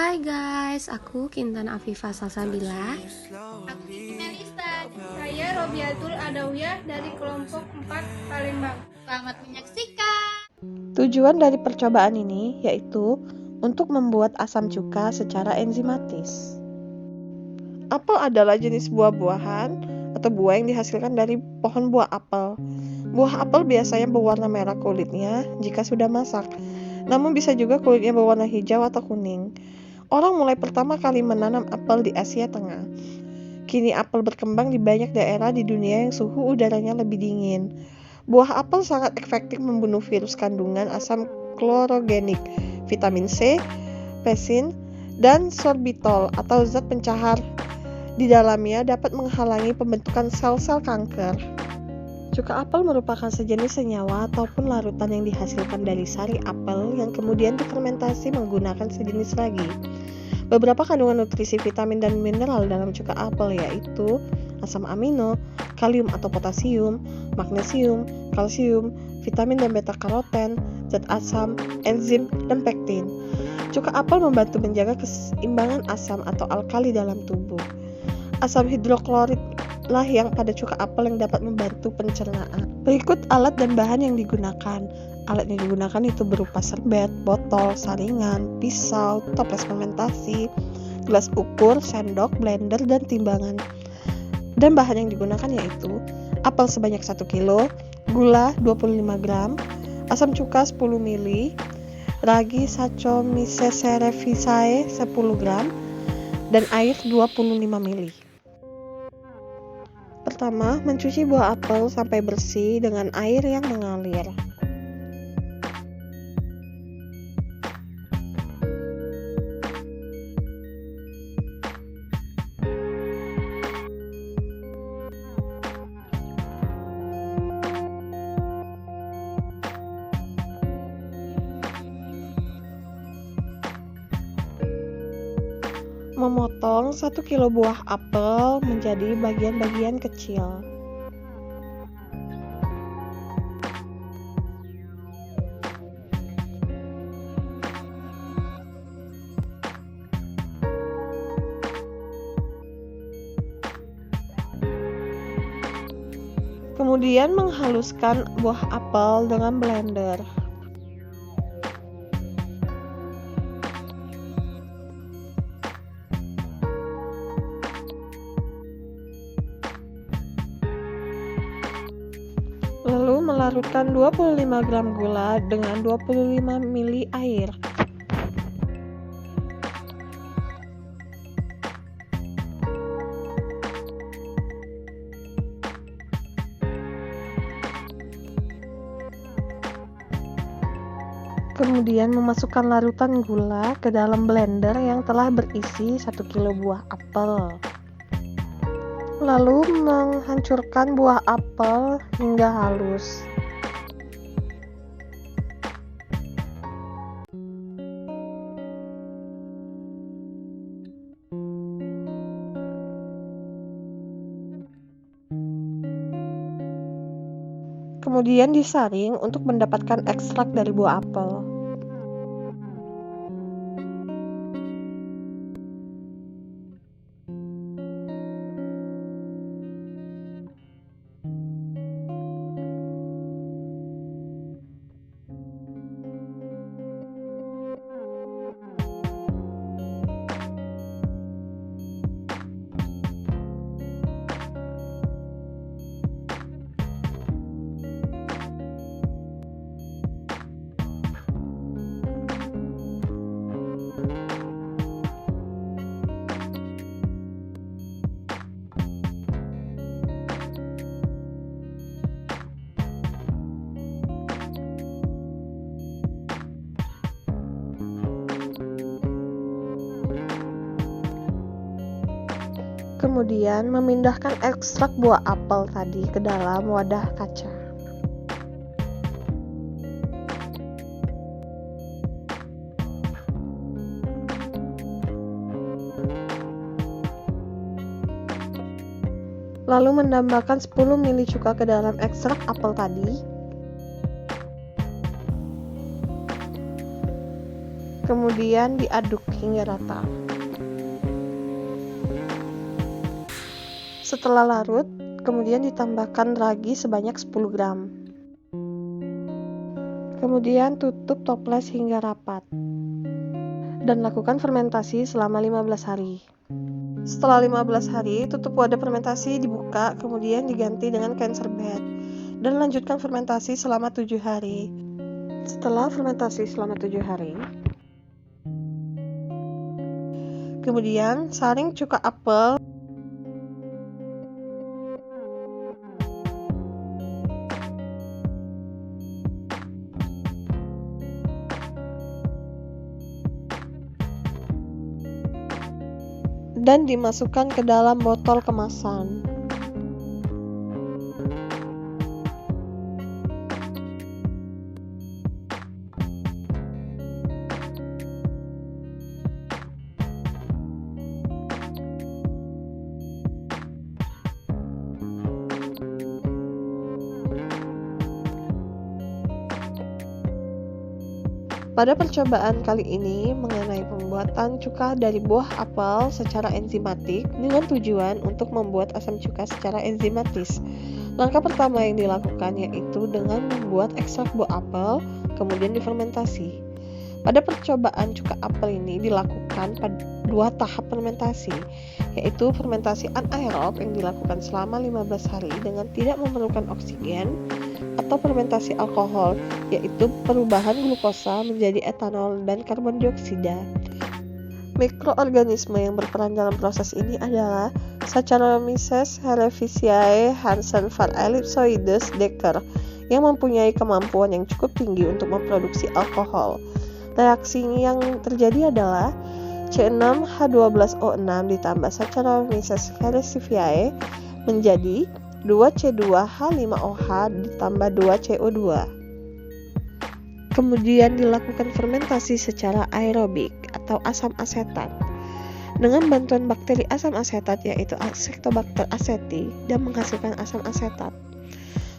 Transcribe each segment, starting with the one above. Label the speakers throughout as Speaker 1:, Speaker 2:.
Speaker 1: Hai guys, aku Kintan Afifah Salsabila.
Speaker 2: Aku Melisa. Saya Robiatul Adawiyah dari kelompok 4 Palembang. Selamat menyaksikan.
Speaker 3: Tujuan dari percobaan ini yaitu untuk membuat asam cuka secara enzimatis. Apel adalah jenis buah-buahan atau buah yang dihasilkan dari pohon buah apel. Buah apel biasanya berwarna merah kulitnya jika sudah masak, namun bisa juga kulitnya berwarna hijau atau kuning. Orang mulai pertama kali menanam apel di Asia Tengah. Kini apel berkembang di banyak daerah di dunia yang suhu udaranya lebih dingin. Buah apel sangat efektif membunuh virus kandungan asam klorogenik, vitamin C, pesin, dan sorbitol atau zat pencahar di dalamnya dapat menghalangi pembentukan sel-sel kanker. Cuka apel merupakan sejenis senyawa ataupun larutan yang dihasilkan dari sari apel yang kemudian difermentasi menggunakan sejenis ragi. Beberapa kandungan nutrisi vitamin dan mineral dalam cuka apel yaitu asam amino, kalium atau potasium, magnesium, kalsium, vitamin dan beta-karoten, zat asam, enzim, dan pektin. Cuka apel membantu menjaga keseimbangan asam atau alkali dalam tubuh. Asam hidroklorid lah yang pada cuka apel yang dapat membantu pencernaan. Berikut alat dan bahan yang digunakan. Alat yang digunakan itu berupa serbet, botol, saringan, pisau, toples fermentasi, gelas ukur, sendok, blender, dan timbangan. Dan bahan yang digunakan yaitu apel sebanyak 1 kg, gula 25 gram, asam cuka 10 ml, ragi Saccharomyces cerevisiae 10 gram, dan air 25 ml. Pertama, mencuci buah apel sampai bersih dengan air yang mengalir. Memotong 1 kilo buah apel menjadi bagian-bagian kecil. Kemudian menghaluskan buah apel dengan blender. Lalu melarutkan 25 gram gula dengan 25 ml air. Kemudian memasukkan larutan gula ke dalam blender yang telah berisi 1 kilo buah apel. Lalu menghancurkan buah apel hingga halus. Kemudian disaring untuk mendapatkan ekstrak dari buah apel. Kemudian memindahkan ekstrak buah apel tadi ke dalam wadah kaca. Lalu menambahkan 10 ml cuka ke dalam ekstrak apel tadi. Kemudian diaduk hingga rata. Setelah larut, kemudian ditambahkan ragi sebanyak 10 gram. Kemudian tutup toples hingga rapat. Dan lakukan fermentasi selama 15 hari. Setelah 15 hari, tutup wadah fermentasi dibuka, kemudian diganti dengan kain serbet. Dan lanjutkan fermentasi selama 7 hari. Setelah fermentasi selama 7 hari, kemudian saring cuka apel dan dimasukkan ke dalam botol kemasan. Pada percobaan kali ini mengenai pembuatan cuka dari buah apel secara enzimatik dengan tujuan untuk membuat asam cuka secara enzimatis. Langkah pertama yang dilakukan yaitu dengan membuat ekstrak buah apel, kemudian difermentasi. Pada percobaan cuka apel ini dilakukan pada 2 tahap fermentasi, yaitu fermentasi anaerob yang dilakukan selama 15 hari dengan tidak memerlukan oksigen, atau fermentasi alkohol, yaitu perubahan glukosa menjadi etanol dan karbon dioksida. Mikroorganisme yang berperan dalam proses ini adalah Saccharomyces cerevisiae Hansen var ellipsoides Dekker yang mempunyai kemampuan yang cukup tinggi untuk memproduksi alkohol. Reaksi yang terjadi adalah C6H12O6 ditambah Saccharomyces cerevisiae menjadi 2C2H5OH ditambah 2CO2. Kemudian dilakukan fermentasi secara aerobik atau asam asetat dengan bantuan bakteri asam asetat yaitu Acetobacter aceti dan menghasilkan asam asetat.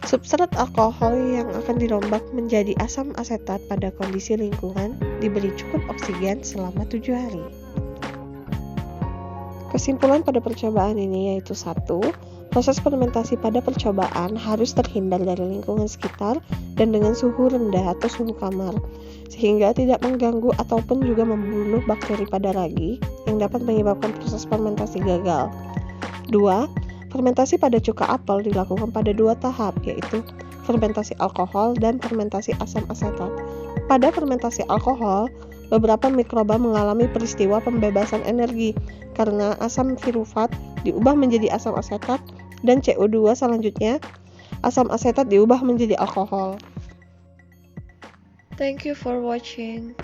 Speaker 3: Substrat alkohol yang akan dirombak menjadi asam asetat pada kondisi lingkungan diberi cukup oksigen selama 7 hari. Kesimpulan pada percobaan ini yaitu 1. Proses fermentasi pada percobaan harus terhindar dari lingkungan sekitar dan dengan suhu rendah atau suhu kamar, sehingga tidak mengganggu ataupun juga membunuh bakteri pada ragi yang dapat menyebabkan proses fermentasi gagal. 2. Fermentasi pada cuka apel dilakukan pada 2 tahap, yaitu fermentasi alkohol dan fermentasi asam asetat. Pada fermentasi alkohol, beberapa mikroba mengalami peristiwa pembebasan energi karena asam pirufat diubah menjadi asam asetat dan CO2 selanjutnya asam asetat diubah menjadi alkohol. Thank you for watching.